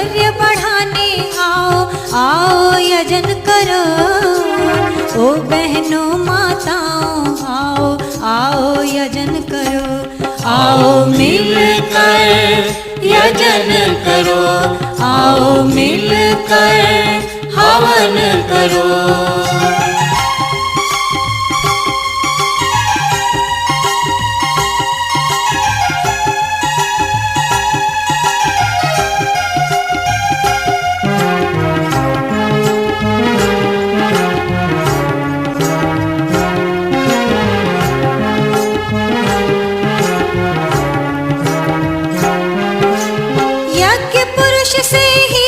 ऐश्वर्य बढ़ाने आओ आओ यजन करो। ओ बहनों माताओं आओ आओ यजन करो। आओ मिलकर यजन करो, आओ मिलकर हवन करो। यज्ञ पुरुष से ही